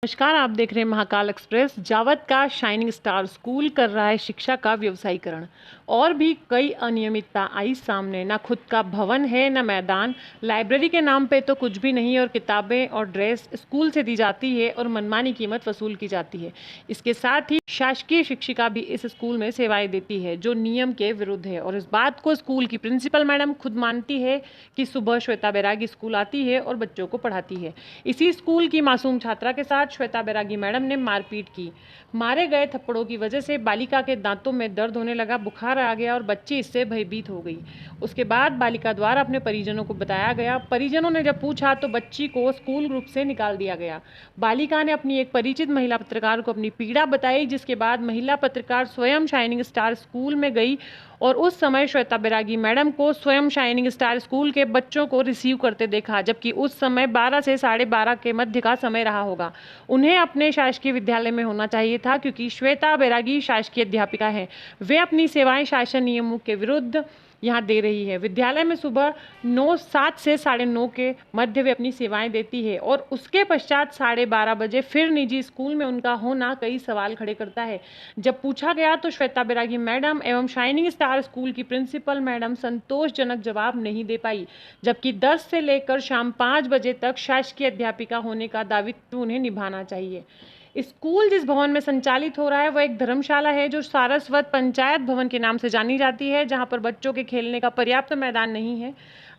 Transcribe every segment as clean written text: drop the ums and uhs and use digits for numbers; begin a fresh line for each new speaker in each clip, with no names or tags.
नमस्कार, आप देख रहे हैं महाकाल एक्सप्रेस। जावत का शाइनिंग स्टार स्कूल कर रहा है शिक्षा का व्यवसायीकरण। और भी कई अनियमितता आई सामने। ना खुद का भवन है, ना मैदान। लाइब्रेरी के नाम पे तो कुछ भी नहीं, और किताबें और ड्रेस स्कूल से दी जाती है और मनमानी कीमत वसूल की जाती है। इसके साथ ही शासकीय शिक्षिका भी इस स्कूल में सेवाएं देती है, जो नियम के विरुद्ध है। और इस बात को स्कूल की प्रिंसिपल मैडम खुद मानती है कि सुबह श्वेता बैरागी स्कूल आती है और बच्चों को पढ़ाती है। इसी स्कूल की मासूम छात्रा के साथ श्वेता बैरागी मैडम ने मारपीट की। मारे गए थप्पड़ों की वजह से बालिका के दांतों में दर्द होने लगा, बुखार आ गया और बच्ची इससे भयभीत हो गई। उसके बाद बालिका द्वारा अपने परिजनों को बताया गया। परिजनों ने जब पूछा तो बच्ची को स्कूल ग्रुप से निकाल दिया गया। बालिका ने अपनी एक परिचित महिला पत्रकार को अपनी पीड़ा बताई, जिसके बाद महिला पत्रकार स्वयं शाइनिंग स्टार स्कूल में गई और उस समय श्वेता बैरागी मैडम को स्वयं शाइनिंग स्टार स्कूल के बच्चों को रिसीव करते देखा, जबकि उस समय 12 से 12:30 के मध्य का समय रहा होगा। उन्हें अपने शासकीय विद्यालय में होना चाहिए था, क्योंकि श्वेता बैरागी शासकीय अध्यापिका हैं। वे अपनी सेवाएं शासन नियमों के विरुद्ध यहाँ दे रही है। विद्यालय में सुबह 7 से 9:30 के मध्य वे अपनी सेवाएं देती है और उसके पश्चात 12:30 बजे फिर निजी स्कूल में उनका होना कई सवाल खड़े करता है। जब पूछा गया तो श्वेता बैरागी मैडम एवं शाइनिंग स्टार स्कूल की प्रिंसिपल मैडम संतोषजनक जवाब नहीं दे पाई, जबकि 10 से लेकर शाम 5 बजे तक शासकीय अध्यापिका होने का दायित्व उन्हें निभाना चाहिए। स्कूल जिस भवन में संचालित हो रहा है वह एक धर्मशाला है, जो सारस्वत पंचायत भवन के नाम से जानी जाती है, जहां पर बच्चों के खेलने का पर्याप्त मैदान नहीं है।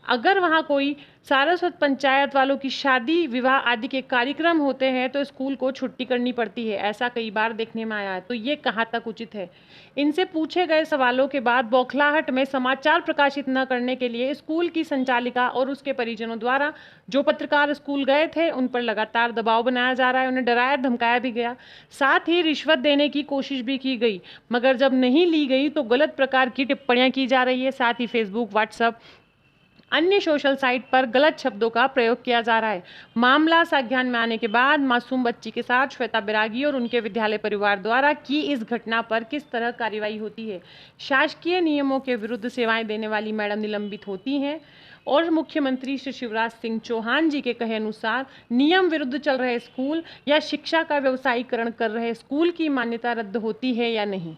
अगर वहां कोई सारस्वत पंचायत वालों की शादी विवाह आदि के कार्यक्रम होते हैं तो स्कूल को छुट्टी करनी पड़ती है। ऐसा कई बार देखने में आया है, तो ये कहाँ तक उचित है। इनसे पूछे गए सवालों के बाद बौखलाहट में समाचार प्रकाशित न करने के लिए स्कूल की संचालिका और उसके परिजनों द्वारा जो पत्रकार स्कूल गए थे उन पर लगातार दबाव बनाया जा रहा है। उन्हें डराया धमकाया भी गया, साथ ही रिश्वत देने की कोशिश भी की गई, मगर जब नहीं ली गई तो गलत प्रकार की टिप्पणियां की जा रही है। साथ ही फेसबुक, व्हाट्सएप, अन्य सोशल साइट पर गलत शब्दों का प्रयोग किया जा रहा है। मामला संज्ञान में आने के बाद मासूम बच्ची के साथ श्वेता बैरागी और उनके विद्यालय परिवार द्वारा की इस घटना पर किस तरह कार्रवाई होती है। शासकीय नियमों के विरुद्ध सेवाएं देने वाली मैडम निलंबित होती हैं और मुख्यमंत्री श्री शिवराज सिंह चौहान जी के कहे अनुसार नियम विरुद्ध चल रहे स्कूल या शिक्षा का व्यवसायीकरण कर रहे स्कूल की मान्यता रद्द होती है या नहीं।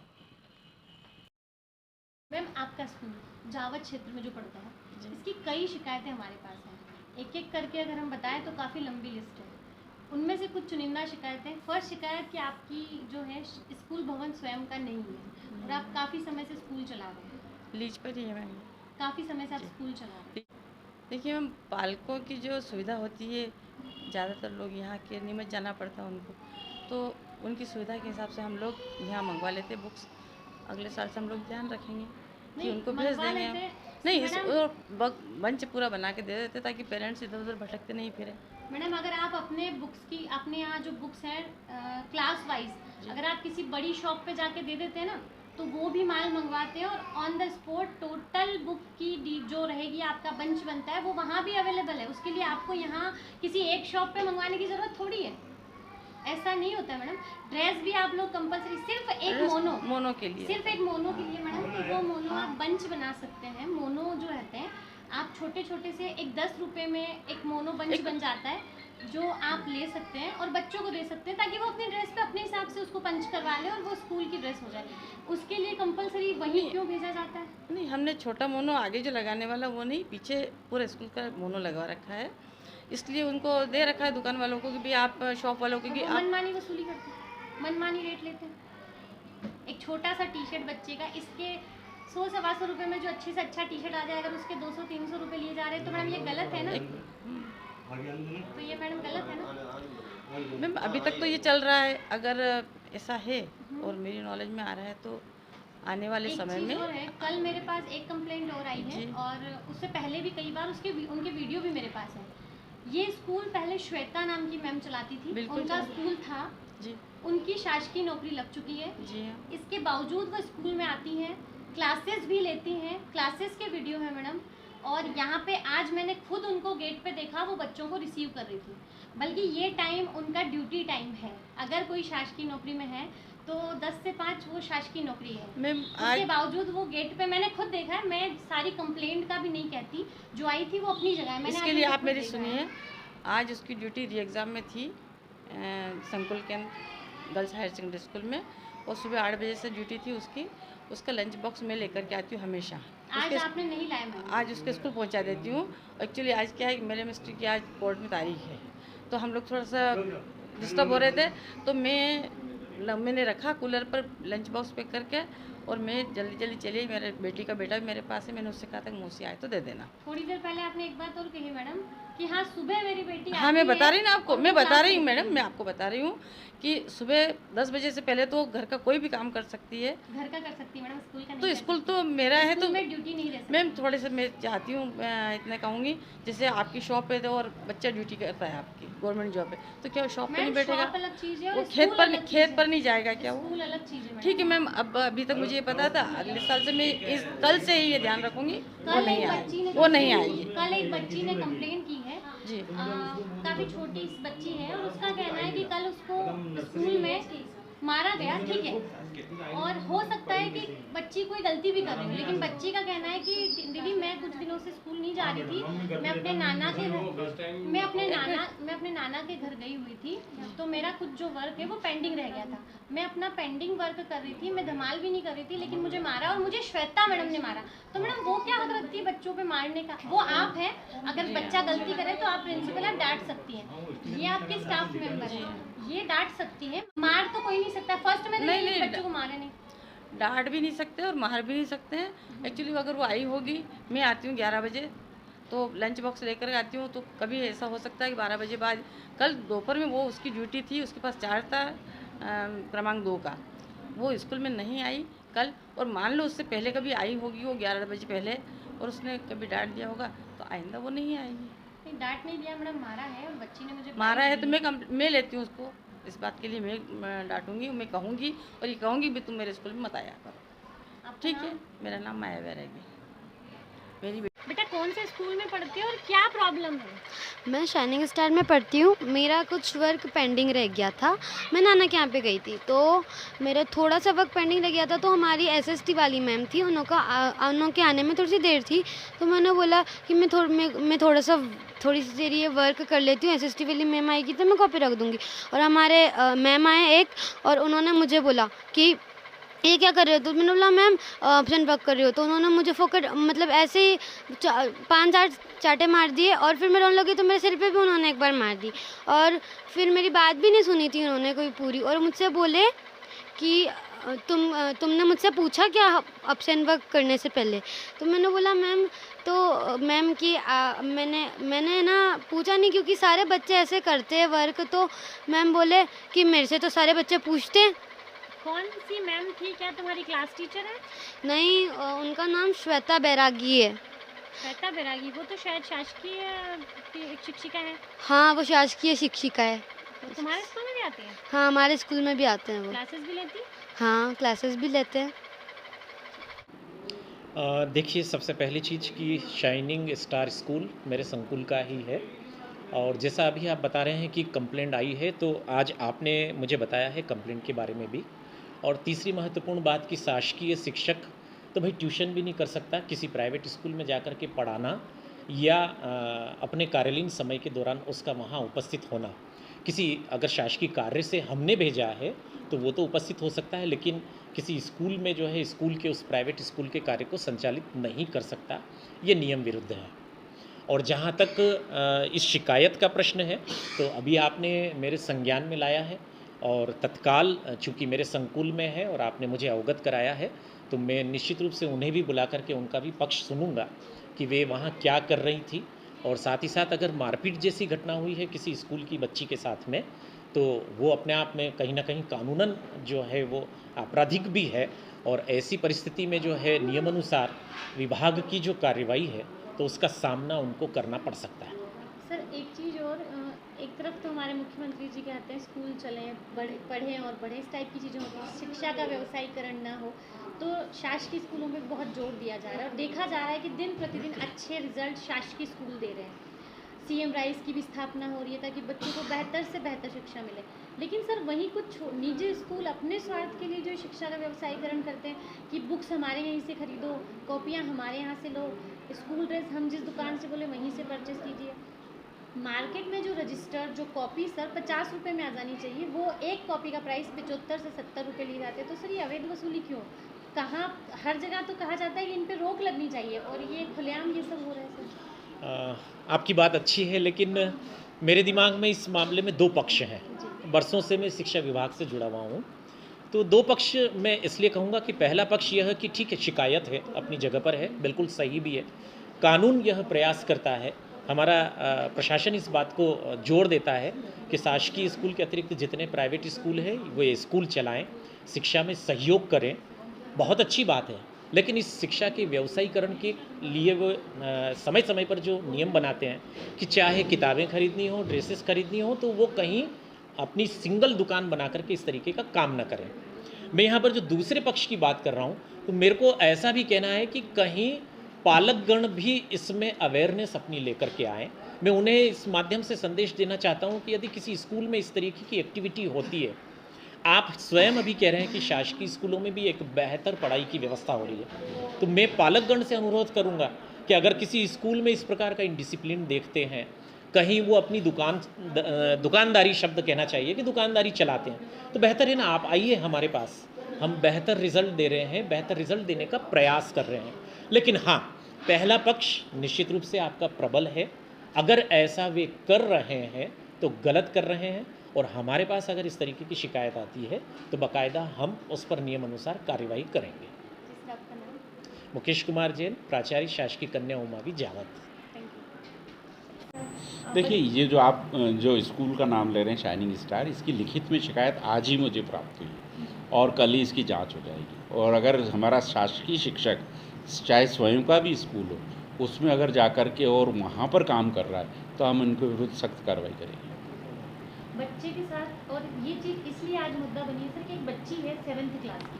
मैम, आपका स्कूल जावत क्षेत्र में जो पड़ता है, इसकी कई शिकायतें हमारे पास हैं। एक एक करके अगर हम बताएं तो काफ़ी लंबी लिस्ट है। उनमें से कुछ चुनिंदा शिकायतें। फर्स्ट शिकायत कि आपकी जो है स्कूल भवन स्वयं का नहीं है और आप काफ़ी समय से स्कूल चला रहे हैं।
लीज पर ही है मैम।
काफ़ी समय से आप स्कूल चला रहे हैं।
देखिए मैम, पालकों की जो सुविधा होती है, ज़्यादातर लोग यहाँ के नियमित जाना पड़ता है उनको, तो उनकी सुविधा के हिसाब से हम लोग यहाँ मंगवा लेते बुक्स। अगले साल से हम लोग ध्यान रखेंगे कि उनको भेज देंगे। नहीं, इस मंच पूरा बना के दे देते ताकि पेरेंट्स इधर उधर भटकते नहीं फिरे।
मैडम, अगर आप अपने बुक्स की, अपने यहाँ जो बुक्स हैं क्लास वाइज, अगर आप किसी बड़ी शॉप पे जाके दे देते हैं ना, तो वो भी माल मंगवाते हैं और on the spot total book की जो रहेगी, आपका बंच बनता है, वो वहाँ भी अवेलेबल है। उसके लिए आपको यहाँ किसी एक शॉप पे मंगवाने की ज़रूरत थोड़ी है। ऐसा नहीं होता है मैडम। ड्रेस भी आप लोग कंपलसरी सिर्फ एक
मोनो के लिए,
सिर्फ एक मोनो के लिए मैडम, कि वो मोनो आप बंच बना सकते हैं। मोनो जो रहते हैं, आप छोटे छोटे से एक 10 रुपये में एक मोनो बंच बन जाता है, जो आप ले सकते हैं और बच्चों को दे सकते हैं, ताकि वो अपनी ड्रेस पे अपने हिसाब से उसको पंच करवा ले और वो स्कूल की ड्रेस हो जाए। उसके लिए कंपलसरी वहीं क्यों भेजा जाता है?
नहीं, हमने छोटा मोनो आगे जो लगाने वाला वो नहीं, पीछे पूरे स्कूल का मोनो लगवा रखा है, इसलिए उनको दे रखा है दुकान वालों को कि भी आप शॉप वालों को कि आप
मनमानी वसूली करते हैं, मनमानी रेट लेते हैं। एक छोटा सा टी शर्ट बच्चे का, इसके 100-125 रुपये में जो अच्छे से अच्छा टी शर्ट आ जाए, अगर उसके 200-300 रुपये लिए जा रहे हैं तो मैडम ये गलत है ना। तो ये मैडम गलत है ना
मैम। अभी तक तो ये चल रहा है। अगर ऐसा है और मेरी नॉलेज में आ रहा है तो आने वाले समय में
और है। कल मेरे पास एक कंप्लेंट और आई है और उससे पहले भी कई बार उनके वीडियो भी मेरे पास है। ये स्कूल पहले श्वेता नाम की मैम चलाती थी, उनका स्कूल था
जी,
उनकी शासकीय नौकरी लग चुकी है
जी।
इसके बावजूद वो स्कूल में आती हैं, क्लासेस भी लेती हैं, क्लासेस के वीडियो है मैडम। और यहाँ पे आज मैंने खुद उनको गेट पे देखा, वो बच्चों को रिसीव कर रही थी। बल्कि ये टाइम उनका ड्यूटी टाइम है। अगर कोई शासकीय नौकरी में है तो 10 से 5 वो शासकीय नौकरी है।
मैम
उसके बावजूद वो गेट पे, मैंने खुद देखा है। मैं सारी कंप्लेंट का भी नहीं कहती, जो आई थी वो अपनी जगह है। मैंने
इसके लिए आप मेरी सुनिए, आज उसकी ड्यूटी री एग्ज़ाम में थी संकुल केंद्र गर्ल्स हायर सेकेंडरी स्कूल में, और सुबह 8 बजे से ड्यूटी थी उसकी। उसका लंच बॉक्स मैं लेकर के आती हूँ हमेशा।
आज आपने नहीं लाया मैम?
आज उसके स्कूल पहुँचा देती हूँ। एक्चुअली आज क्या है, मेरे मिस्टर की आज कोर्ट में तारीख है, तो हम लोग थोड़ा सा डिस्टर्ब हो रहे थे, तो मैंने रखा कूलर पर लंच बॉक्स पैक करके, और मैं जल्दी जल्दी चली। मेरे बेटी का बेटा भी मेरे पास है, मैंने उससे कहा था मौसी आए तो दे देना।
थोड़ी देर पहले आपने एक बात और कही मैडम कि हाँ सुबह मेरी बेटी
हाँ, मैं बता रही हूँ ना आपको, मैं बता रही हूँ
मैडम,
मैडम, मैं आपको बता रही हूँ कि सुबह 10 बजे से पहले तो घर का कोई भी काम कर सकती है।
घर का कर सकती है मैडम, स्कूल का नहीं
तो
कर
स्कूल
सकती।
तो मेरा है, तो
स्कूल में ड्यूटी नहीं रह सकती।
मैम थोड़े से मैं चाहती हूँ, इतना कहूँगी, जैसे आपकी शॉप है तो और बच्चा ड्यूटी करता है आपकी गवर्नमेंट जॉब है, तो क्या वो शॉप पे नहीं बैठेगा?
शॉप अलग चीज है
वो
और
खेत
स्कूल
पर
अलग
खेत
चीज
पर
है।
नहीं जाएगा क्या वो?
स्कूल अलग चीज है मैडम।
ठीक है मैम, अब अभी तक मुझे ये पता था, अगले साल से मैं कल से ही ये ध्यान रखूंगी, वो नहीं आएगी, वो नहीं आएगी।
कल एक बच्ची ने कंप्लेंट की है
जी।
काफी छोटी बच्ची है, और उसका कहना है कि कल उसको स्कूल में मारा गया। ठीक है, और हो सकता है कि बच्ची कोई गलती भी कर रही हो, लेकिन बच्ची का कहना है कि दीदी मैं कुछ दिनों से स्कूल नहीं जा रही थी, मैं अपने नाना के घर गई हुई थी, तो मेरा कुछ जो वर्क है वो पेंडिंग रह गया था। मैं अपना पेंडिंग वर्क कर रही थी, मैं धमाल भी नहीं कर रही थी, लेकिन मुझे मारा, और मुझे श्वेता मैडम ने मारा। तो मैडम वो क्या हक रखती है बच्चों पे मारने का? वो आप है, अगर बच्चा गलती करे तो आप प्रिंसिपल आप डांट सकती हैं, ये आपके स्टाफ मेंबर है, ये डांट सकती है। मार तो कोई नहीं सकता। फर्स्ट में नहीं, बच्चों को मारे नहीं,
डांट भी नहीं सकते और मार भी नहीं सकते हैं। एक्चुअली अगर वो आई होगी, मैं आती हूँ 11 बजे, तो लंच बॉक्स लेकर आती हूँ, तो कभी ऐसा हो सकता है कि 12 बजे बाद, कल दोपहर में वो उसकी ड्यूटी थी, उसके पास चार्ज था क्रमांक 2 का, वो स्कूल में नहीं आई कल, और मान लो उससे पहले कभी आई होगी वो 11 बजे पहले, और उसने कभी डांट दिया होगा, तो आइंदा वो नहीं आएगी।
डांट नहीं दिया मैडम, मारा है, और बच्ची ने मुझे
मारा है तो मैं लेती हूँ उसको, इस बात के लिए मैं डांटूंगी, मैं कहूँगी, और ये कहूँगी भी तुम मेरे स्कूल में मत आया करो। ठीक है, मेरा नाम माया वैरागी, मेरी
बेटा कौन से स्कूल में पढ़ती है और क्या प्रॉब्लम है?
मैं शाइनिंग स्टार में पढ़ती हूँ। मेरा कुछ वर्क पेंडिंग रह गया था, मैं नाना के यहाँ पे गई थी, तो मेरा थोड़ा सा वर्क पेंडिंग रह गया था, तो हमारी एसएसटी वाली मैम थी, उनके आने में थोड़ी सी देर थी, तो मैंने बोला कि मैं थोड़ी सी देर ये वर्क कर लेती हूँ, एसएसटी वाली मैम आएगी तो मैं कॉपी रख दूँगी। और हमारे मैम आए एक, और उन्होंने मुझे बोला कि ये क्या कर रहे हो? तो मैंने बोला मैम ऑप्शन वर्क कर रही हो। तो उन्होंने मुझे फोकट मतलब ऐसे ही 5-8 चाटे मार दिए, और फिर मैं रोने लगी, तो मेरे सिर पे भी उन्होंने एक बार मार दी, और फिर मेरी बात भी नहीं सुनी थी उन्होंने कोई पूरी, और मुझसे बोले कि तुमने मुझसे पूछा क्या ऑप्शन वर्क करने से पहले? तो मैंने बोला मैम, तो मैम कि मैंने ना पूछा नहीं, क्योंकि सारे बच्चे ऐसे करते हैं वर्क। तो मैम बोले कि मेरे से तो सारे बच्चे पूछते हैं।
कौन सी मैम थी? क्या तुम्हारी क्लास टीचर है?
नहीं, उनका नाम श्वेता बैरागी है।
श्वेता बैरागी, वो तो शायद शासकीय एक शिक्षिका है।
हाँ, वो शासकीय शिक्षिका है।
तो तुम्हारे स्कूल में भी आती है?
हाँ, हमारे स्कूल में भी आते हैं वो।
क्लासेस भी लेती?
हाँ, क्लासेस भी लेते हैं।
देखिए, सबसे पहली चीज़ कि शाइनिंग स्टार स्कूल मेरे संकुल का ही है, और जैसा अभी आप बता रहे हैं कि कंप्लेंट आई है, तो आज आपने मुझे बताया है कंप्लेंट के बारे में भी। और तीसरी महत्वपूर्ण बात कि शासकीय शिक्षक तो भाई ट्यूशन भी नहीं कर सकता, किसी प्राइवेट स्कूल में जाकर के पढ़ाना या अपने कार्यालयीन समय के दौरान उसका वहाँ उपस्थित होना, किसी अगर शासकीय कार्य से हमने भेजा है तो वो तो उपस्थित हो सकता है, लेकिन किसी स्कूल में जो है स्कूल के उस प्राइवेट स्कूल के कार्य को संचालित नहीं कर सकता, ये नियम विरुद्ध है। और जहाँ तक इस शिकायत का प्रश्न है, तो अभी आपने मेरे संज्ञान में लाया है, और तत्काल चूँकि मेरे संकुल में है और आपने मुझे अवगत कराया है, तो मैं निश्चित रूप से उन्हें भी बुला करके उनका भी पक्ष सुनूंगा कि वे वहाँ क्या कर रही थी, और साथ ही साथ अगर मारपीट जैसी घटना हुई है किसी स्कूल की बच्ची के साथ में, तो वो अपने आप में कहीं ना कहीं कानूनन जो है वो आपराधिक भी है, और ऐसी परिस्थिति में जो है नियमानुसार विभाग की जो कार्रवाई है तो उसका सामना उनको करना पड़ सकता है।
सर एक चीज़ और, एक तरफ तो हमारे मुख्यमंत्री जी कहते हैं स्कूल चलें, पढ़ें और बढ़ें, इस टाइप की चीज़ें होती हैं, शिक्षा का व्यवसायीकरण ना हो, तो शासकीय स्कूलों में बहुत जोर दिया जा रहा है और देखा जा रहा है कि दिन प्रतिदिन अच्छे रिजल्ट शासकीय स्कूल दे रहे हैं। सीएम राइस की भी स्थापना हो रही है ताकि बच्चों को बेहतर से बेहतर शिक्षा मिले। लेकिन सर वहीं कुछ निजी स्कूल अपने स्वार्थ के लिए जो शिक्षा का व्यवसायीकरण करते हैं कि बुक्स हमारे यहीं से खरीदो, कॉपियाँ हमारे यहाँ से लो, स्कूल ड्रेस हम जिस दुकान से बोले वहीं से परचेस कीजिए। मार्केट में जो रजिस्टर्ड जो कॉपी सर 50 रुपये में आ जानी चाहिए, वो एक कॉपी का प्राइस 75 से 70 रुपये लिए जाते हैं। तो सर ये अवैध वसूली क्यों? कहाँ हर जगह तो कहा जाता है कि इन पे रोक लगनी चाहिए और ये खुलेआम ये सब हो रहा है सर।
आपकी बात अच्छी है, लेकिन मेरे दिमाग में इस मामले में दो पक्ष हैं। बरसों से मैं शिक्षा विभाग से जुड़ा हुआ हूँ, तो दो पक्ष मैं इसलिए कहूँगा कि पहला पक्ष यह है कि ठीक है, शिकायत है, अपनी जगह पर है, बिल्कुल सही भी है। कानून यह प्रयास करता है, हमारा प्रशासन इस बात को जोर देता है कि शासकीय स्कूल के अतिरिक्त जितने प्राइवेट स्कूल हैं वो स्कूल चलाएं, शिक्षा में सहयोग करें, बहुत अच्छी बात है। लेकिन इस शिक्षा के व्यवसायीकरण के लिए वो समय समय पर जो नियम बनाते हैं कि चाहे किताबें खरीदनी हो, ड्रेसेस खरीदनी हो, तो वो कहीं अपनी सिंगल दुकान बना करके इस तरीके का काम ना करें। मैं यहाँ पर जो दूसरे पक्ष की बात कर रहा हूँ, तो मेरे को ऐसा भी कहना है कि कहीं पालकगण भी इसमें अवेयरनेस अपनी लेकर के आएँ। मैं उन्हें इस माध्यम से संदेश देना चाहता हूँ कि यदि किसी स्कूल में इस तरीके की एक्टिविटी होती है, आप स्वयं अभी कह रहे हैं कि शासकीय स्कूलों में भी एक बेहतर पढ़ाई की व्यवस्था हो रही है, तो मैं पालकगण से अनुरोध करूंगा कि अगर किसी स्कूल में इस प्रकार का इंडिसिप्लिन देखते हैं, कहीं वो अपनी दुकानदारी शब्द कहना चाहिए कि दुकानदारी चलाते हैं, तो बेहतर है ना, आप आइए हमारे पास, हम बेहतर रिजल्ट दे रहे हैं, बेहतर रिजल्ट देने का प्रयास कर रहे हैं। लेकिन हाँ, पहला पक्ष निश्चित रूप से आपका प्रबल है। अगर ऐसा वे कर रहे हैं तो गलत कर रहे हैं, और हमारे पास अगर इस तरीके की शिकायत आती है तो बाकायदा हम उस पर नियम अनुसार कार्यवाही करेंगे।
जिसका आपका नाम?
मुकेश कुमार जैन, प्राचार्य शासकीय कन्या उमावी जावत।
देखिए, ये जो आप जो स्कूल का नाम ले रहे हैं शाइनिंग स्टार, इसकी लिखित में शिकायत आज ही मुझे प्राप्त हुई और कल ही इसकी जांच हो जाएगी। और अगर हमारा शासकीय शिक्षक चाहे स्वयं का भी स्कूल हो, उसमें अगर जा कर के और वहाँ पर काम कर रहा है तो हम उनके विरुद्ध सख्त कार्रवाई करेंगे।
बच्चे के साथ, और ये चीज़ इसलिए आज मुद्दा बनी है सर कि एक बच्ची है 7th क्लास की,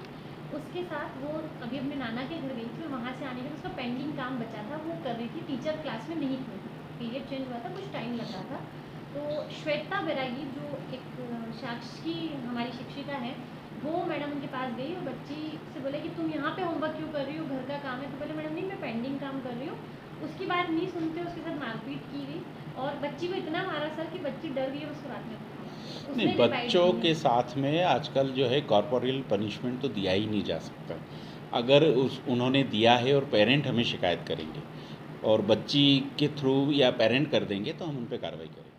उसके साथ वो अभी अपने नाना के घर गई थी, वहाँ से आने के बाद उसका पेंडिंग काम बचा था, वो कर रही थी, टीचर क्लास में नहीं थी, पीरियड चेंज हुआ था, कुछ टाइम लगा था। तो श्वेता बैरागी जो एक शासकीय हमारी शिक्षिका है, वो मैडम उनके पास गई और बच्ची से बोले कि तुम यहाँ पे होमवर्क क्यों कर रही हो, घर का काम है। तो बोले मैडम नहीं, मैं पेंडिंग काम कर रही हूँ। उसकी बात नहीं सुनते उसके साथ मारपीट की गई और बच्ची को इतना मारा सर कि बच्ची डर गई और उसके बाद में
नहीं, बच्चों के साथ में आजकल जो है कॉर्पोरल पनिशमेंट तो दिया ही नहीं जा सकता। अगर उन्होंने दिया है और पेरेंट हमें शिकायत करेंगे और बच्ची के थ्रू या पेरेंट कर देंगे तो हम उन पर कार्रवाई करेंगे।